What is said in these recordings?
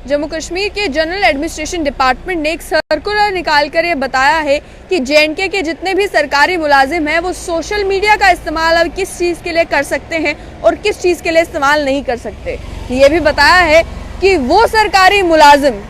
जम्मू कश्मीर के general administration department ने एक सर्कुलर निकालकर ये बताया है कि जेएंडके के जितने भी सरकारी मुलाजिम हैं वो सोशल मीडिया का इस्तेमाल अब किस चीज़ के लिए कर सकते हैं और किस चीज़ के लिए इस्तेमाल नहीं कर सकते। ये भी बताया है कि वो सरकारी मुलाजिम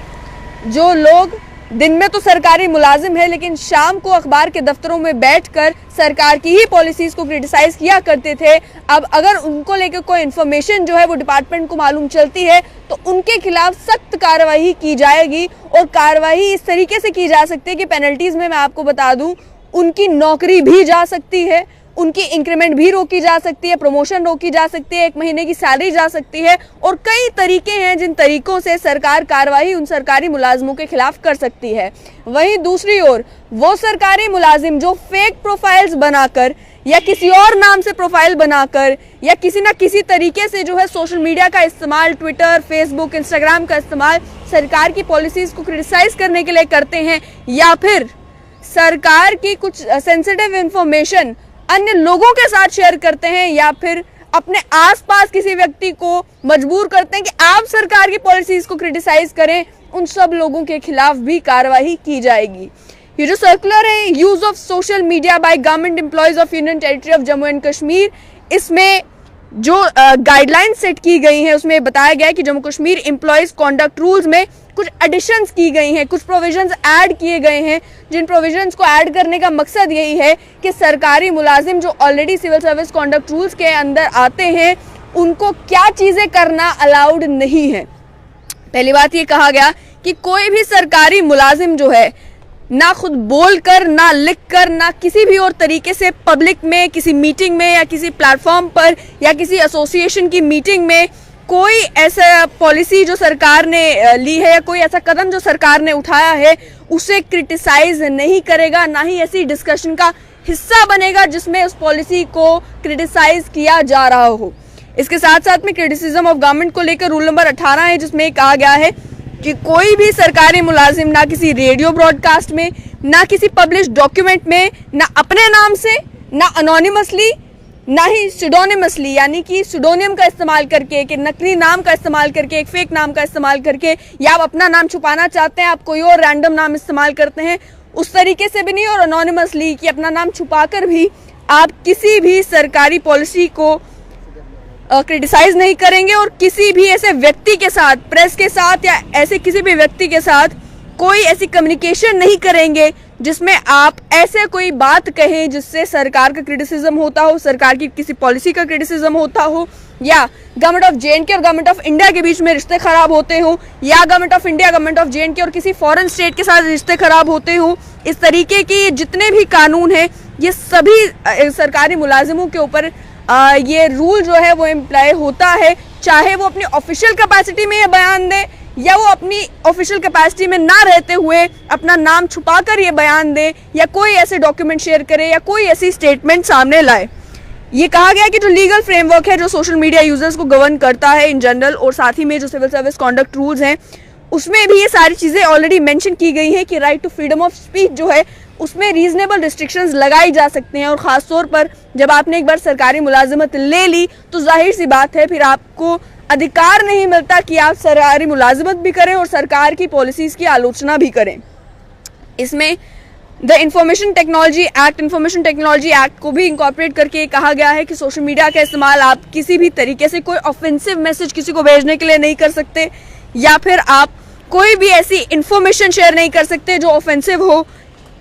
जो लोग दिन में तो सरकारी मुलाजिम है लेकिन शाम को अखबार के दफ्तरों में बैठकर सरकार की ही पॉलिसीज को क्रिटिसाइज किया करते थे, अब अगर उनको लेकर कोई इन्फॉर्मेशन जो है वो डिपार्टमेंट को मालूम चलती है तो उनके खिलाफ सख्त कार्रवाई की जाएगी। और कार्रवाई इस तरीके से की जा सकती है कि पेनल्टीज में मैं आपको बता दूं, उनकी नौकरी भी जा सकती है, उनकी इंक्रीमेंट भी रोकी जा सकती है, प्रमोशन रोकी जा सकती है, 1 महीने की सैलरी जा सकती है और कई तरीके हैं जिन तरीकों से सरकार कार्रवाई उन सरकारी मुलाजिमों के खिलाफ कर सकती है। वहीं दूसरी ओर वो सरकारी मुलाजिम जो फेक प्रोफाइल्स बनाकर या किसी और नाम से प्रोफाइल बनाकर या किसी ना किसी तरीके से जो है सोशल मीडिया का इस्तेमाल, ट्विटर, फेसबुक, इंस्टाग्राम का इस्तेमाल सरकार की पॉलिसीज को क्रिटिसाइज करने के लिए करते हैं या फिर सरकार की कुछ सेंसिटिव इंफॉर्मेशन अन्य लोगों के साथ शेयर करते हैं या फिर अपने आसपास किसी व्यक्ति को मजबूर करते हैं कि आप सरकार की पॉलिसीज को क्रिटिसाइज करें, उन सब लोगों के खिलाफ भी कार्रवाई की जाएगी। ये जो सर्कुलर है use of social media by government employees of union territory of Jammu and Kashmir, इसमें जो गाइडलाइंस सेट की गई हैं उसमें बताया गया है कि Jammu Kashmir employees conduct rules में कुछ एडिशंस की गई हैं, कुछ प्रोविजंस ऐड किए गए हैं, जिन प्रोविजंस को ऐड करने का मकसद यही है कि सरकारी मुलाजिम जो already civil service conduct rules के अंदर आते हैं उनको क्या चीज़ें करना अलाउड नहीं है। पहली बात ये कहा गया कि कोई भी सरकारी मुलाजिम जो है ना खुद बोलकर, ना लिखकर, ना किसी भी और तरीके से पब्लिक में, किसी मीटिंग में या किसी प्लेटफॉर्म पर या किसी एसोसिएशन की मीटिंग में कोई ऐसा पॉलिसी जो सरकार ने ली है या कोई ऐसा कदम जो सरकार ने उठाया है उसे क्रिटिसाइज नहीं करेगा, ना ही ऐसी डिस्कशन का हिस्सा बनेगा जिसमें उस पॉलिसी को क्रिटिसाइज किया जा रहा हो। इसके साथ साथ में क्रिटिसिज्म ऑफ गवर्नमेंट को लेकर रूल नंबर 18 है जिसमें कहा गया है कि कोई भी सरकारी मुलाजिम ना किसी रेडियो ब्रॉडकास्ट में, ना किसी पब्लिश डॉक्यूमेंट में, ना अपने नाम से, ना अनोनिमसली, ना ही सिडोनिमसली यानी कि सिडोनियम का इस्तेमाल करके, कि नकली नाम का इस्तेमाल करके, एक फेक नाम का इस्तेमाल करके, या आप अपना नाम छुपाना चाहते हैं, आप कोई और रैंडम नाम इस्तेमाल करते हैं उस तरीके से भी नहीं, और अनोनिमसली कि अपना नाम छुपाकर भी आप किसी भी सरकारी पॉलिसी को क्रिटिसाइज नहीं करेंगे और किसी भी ऐसे व्यक्ति के साथ, प्रेस के साथ या ऐसे किसी भी व्यक्ति के साथ कोई ऐसी कम्युनिकेशन नहीं करेंगे जिसमें आप ऐसे कोई बात कहें जिससे सरकार का क्रिटिसिज्म होता हो, सरकार की किसी पॉलिसी का क्रिटिसिज्म होता हो, या गवर्नमेंट ऑफ जेएंडके और गवर्नमेंट ऑफ इंडिया के बीच में रिश्ते खराब होते हो, या government of India, government of J&K और किसी फॉरेन स्टेट के साथ रिश्ते खराब होते हो। इस तरीके के जितने भी कानून हैं ये सभी सरकारी मुलाजिमों के ऊपर ये रूल जो है वो इम्प्लाई होता है, चाहे वो अपनी ऑफिशियल कैपेसिटी में ये बयान दे या वो अपनी ऑफिशियल कैपेसिटी में ना रहते हुए अपना नाम छुपाकर ये बयान दे या कोई ऐसे डॉक्यूमेंट शेयर करे या कोई ऐसी स्टेटमेंट सामने लाए। ये कहा गया कि जो लीगल फ्रेमवर्क है जो सोशल मीडिया यूजर्स को गवर्न करता है इन जनरल, और साथ ही में जो सिविल सर्विस कॉन्डक्ट रूल्स हैं उसमें भी ये सारी चीज़ें ऑलरेडी मेंशन की गई हैं कि right to freedom of speech जो है उसमें रीजनेबल रिस्ट्रिक्शंस लगाई जा सकते हैं। और ख़ास तौर पर जब आपने एक बार सरकारी मुलाजिमत ले ली तो जाहिर सी बात है फिर आपको अधिकार नहीं मिलता कि आप सरकारी मुलाजिमत भी करें और सरकार की पॉलिसीज़ की आलोचना भी करें। इसमें द इंफॉर्मेशन टेक्नोलॉजी एक्ट को भी इंकॉर्पोरेट करके कहा गया है कि सोशल मीडिया का इस्तेमाल आप किसी भी तरीके से कोई ऑफेंसिव मैसेज किसी को भेजने के लिए नहीं कर सकते, या फिर आप कोई भी ऐसी इंफॉर्मेशन शेयर नहीं कर सकते जो ऑफेंसिव हो,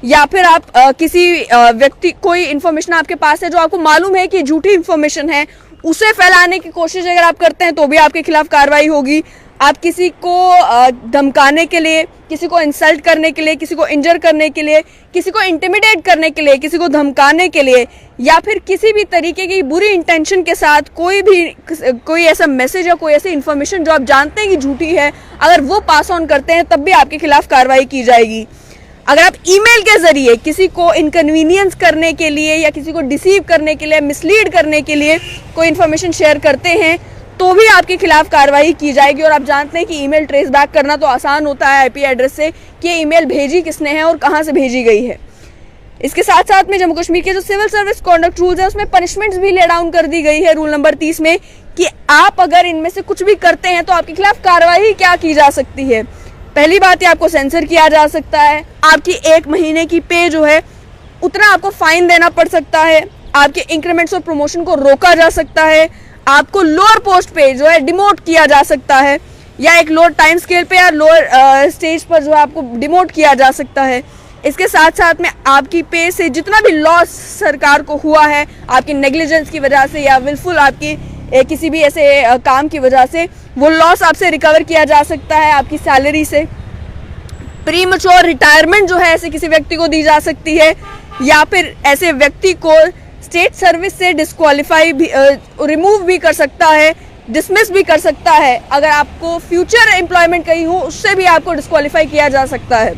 या फिर आप किसी व्यक्ति, कोई इन्फॉर्मेशन आपके पास है जो आपको मालूम है कि झूठी इन्फॉर्मेशन है, उसे फैलाने की कोशिश अगर आप करते हैं तो भी आपके खिलाफ कार्रवाई होगी। आप किसी को धमकाने के लिए, किसी को इंसल्ट करने के लिए, किसी को इंजर करने के लिए, किसी को इंटिमिडेट करने के लिए, किसी को धमकाने के लिए, या फिर किसी भी तरीके की बुरी इंटेंशन के साथ कोई ऐसा मैसेज या कोई ऐसी इन्फॉर्मेशन जो आप जानते हैं कि झूठी है, अगर वो पास ऑन करते हैं तब भी आपके खिलाफ कार्रवाई की जाएगी। अगर आप ईमेल के जरिए किसी को इनकन्वीनियंस करने के लिए या किसी को डिसीव करने के लिए, मिसलीड करने के लिए कोई इन्फॉर्मेशन शेयर करते हैं तो भी आपके खिलाफ कार्रवाई की जाएगी। और आप जानते हैं कि ईमेल ट्रेस बैक करना तो आसान होता है आईपी एड्रेस से कि ये ईमेल भेजी किसने है और कहाँ से भेजी गई है। इसके साथ साथ में जम्मू कश्मीर के जो सिविल सर्विस कॉन्डक्ट रूल्स है उसमें पनिशमेंट्स भी ले डाउन कर दी गई है रूल नंबर 30 में कि आप अगर इनमें से कुछ भी करते हैं तो आपके खिलाफ कार्रवाई क्या की जा सकती है। पहली बात है, आपको सेंसर किया जा सकता है, आपकी 1 महीने की पे जो है उतना आपको फाइन देना पड़ सकता है, आपके इंक्रीमेंट्स और प्रमोशन को रोका जा सकता है, आपको लोअर पोस्ट पे जो है डिमोट किया जा सकता है, या एक लोअर टाइम स्केल पे या लोअर स्टेज पर जो है आपको डिमोट किया जा सकता है। इसके साथ साथ में आपकी पे से जितना भी लॉस सरकार को हुआ है आपकी नेग्लिजेंस की वजह से या विलफुल आपकी किसी भी ऐसे काम की वजह से, वो लॉस आपसे रिकवर किया जा सकता है आपकी सैलरी से। प्रीमैच्योर रिटायरमेंट जो है ऐसे किसी व्यक्ति को दी जा सकती है, या फिर ऐसे व्यक्ति को स्टेट सर्विस से डिस्क्वालीफाई भी रिमूव भी कर सकता है, डिसमिस भी कर सकता है। अगर आपको फ्यूचर एम्प्लॉयमेंट कहीं हो उससे भी आपको डिस्क्वालीफाई किया जा सकता है।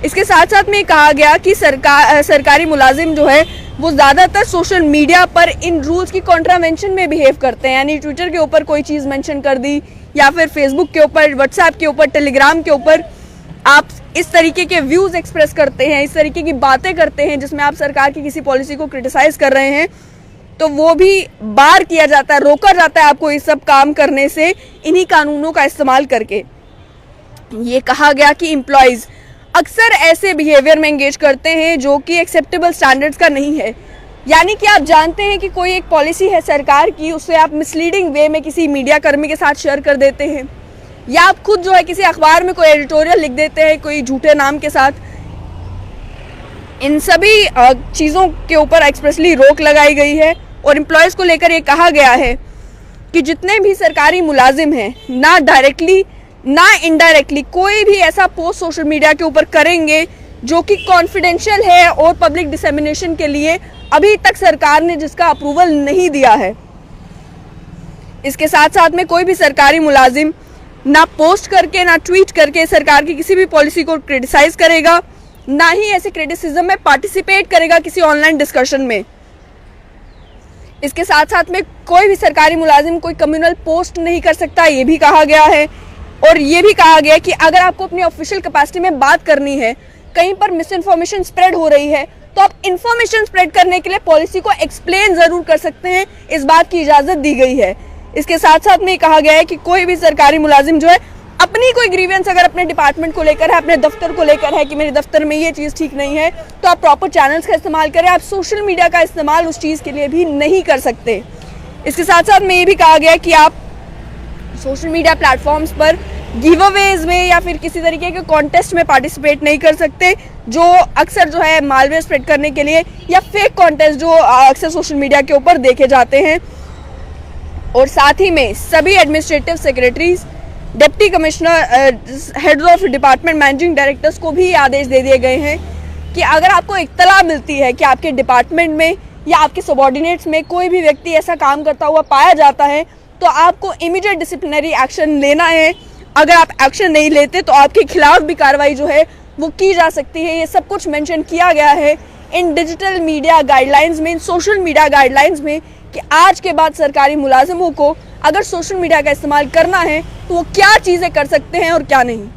इसके साथ साथ में कहा गया कि सरकारी मुलाजिम जो है वो ज़्यादातर सोशल मीडिया पर इन रूल्स की कॉन्ट्रावेंशन में बिहेव करते हैं, यानी ट्विटर के ऊपर कोई चीज़ मेंशन कर दी या फिर फेसबुक के ऊपर, व्हाट्सएप के ऊपर, टेलीग्राम के ऊपर आप इस तरीके के व्यूज़ एक्सप्रेस करते हैं, इस तरीके की बातें करते हैं जिसमें आप सरकार की किसी पॉलिसी को क्रिटिसाइज कर रहे हैं, तो वो भी बार किया जाता है, रोका जाता है आपको इस सब काम करने से इन्हीं कानूनों का इस्तेमाल करके। ये कहा गया कि एम्प्लॉयज़ अक्सर ऐसे बिहेवियर में एंगेज करते हैं जो कि एक्सेप्टेबल स्टैंडर्ड्स का नहीं है, यानी कि आप जानते हैं कि कोई एक पॉलिसी है सरकार की, उससे आप मिसलीडिंग वे में किसी मीडिया कर्मी के साथ शेयर कर देते हैं, या आप खुद जो है किसी अखबार में कोई एडिटोरियल लिख देते हैं कोई झूठे नाम के साथ। इन सभी चीज़ों के ऊपर एक्सप्रेसली रोक लगाई गई है और एम्प्लॉयज़ को लेकर ये कहा गया है कि जितने भी सरकारी मुलाजिम हैं, ना डायरेक्टली ना इनडायरेक्टली कोई भी ऐसा पोस्ट सोशल मीडिया के ऊपर करेंगे जो कि कॉन्फिडेंशियल है और पब्लिक डिसेमिनेशन के लिए अभी तक सरकार ने जिसका अप्रूवल नहीं दिया है। इसके साथ साथ में कोई भी सरकारी मुलाजिम ना पोस्ट करके ना ट्वीट करके सरकार की किसी भी पॉलिसी को क्रिटिसाइज करेगा, ना ही ऐसे क्रिटिसिज्म में पार्टिसिपेट करेगा किसी ऑनलाइन डिस्कशन में। इसके साथ साथ में कोई भी सरकारी मुलाजिम कोई कम्युनल पोस्ट नहीं कर सकता, ये भी कहा गया है। और ये भी कहा गया है कि अगर आपको अपनी ऑफिशियल कैपेसिटी में बात करनी है, कहीं पर मिस इन्फॉर्मेशन स्प्रेड हो रही है, तो आप इन्फॉर्मेशन स्प्रेड करने के लिए पॉलिसी को एक्सप्लेन जरूर कर सकते हैं, इस बात की इजाजत दी गई है। इसके साथ साथ में कहा गया है कि कोई भी सरकारी मुलाजिम जो है अपनी कोई ग्रीवेंस अगर अपने डिपार्टमेंट को लेकर है, अपने दफ्तर को लेकर है कि मेरे दफ्तर में ये चीज़ ठीक नहीं है, तो आप प्रॉपर चैनल्स का इस्तेमाल करें, आप सोशल मीडिया का इस्तेमाल उस चीज़ के लिए भी नहीं कर सकते। इसके साथ साथ में ये भी कहा गया है कि आप सोशल मीडिया प्लेटफॉर्म्स पर गिव अवेज में या फिर किसी तरीके के कॉन्टेस्ट में पार्टिसिपेट नहीं कर सकते, जो अक्सर जो है मालवेयर स्प्रेड करने के लिए, या फेक कॉन्टेस्ट जो अक्सर सोशल मीडिया के ऊपर देखे जाते हैं। और साथ ही में सभी administrative secretaries, deputy commissioner, head of department, managing directors को भी आदेश दे दिए गए हैं कि अगर आपको इत्तला मिलती है कि आपके डिपार्टमेंट में या आपके सबॉर्डिनेट्स में कोई भी व्यक्ति ऐसा काम करता हुआ पाया जाता है, तो आपको इमीडिएट डिसिप्लिनरी एक्शन लेना है। अगर आप एक्शन नहीं लेते तो आपके खिलाफ भी कार्रवाई जो है वो की जा सकती है। ये सब कुछ मेंशन किया गया है इन डिजिटल मीडिया गाइडलाइंस में, इन सोशल मीडिया गाइडलाइंस में, कि आज के बाद सरकारी मुलाजिमों को अगर सोशल मीडिया का इस्तेमाल करना है तो वो क्या चीज़ें कर सकते हैं और क्या नहीं।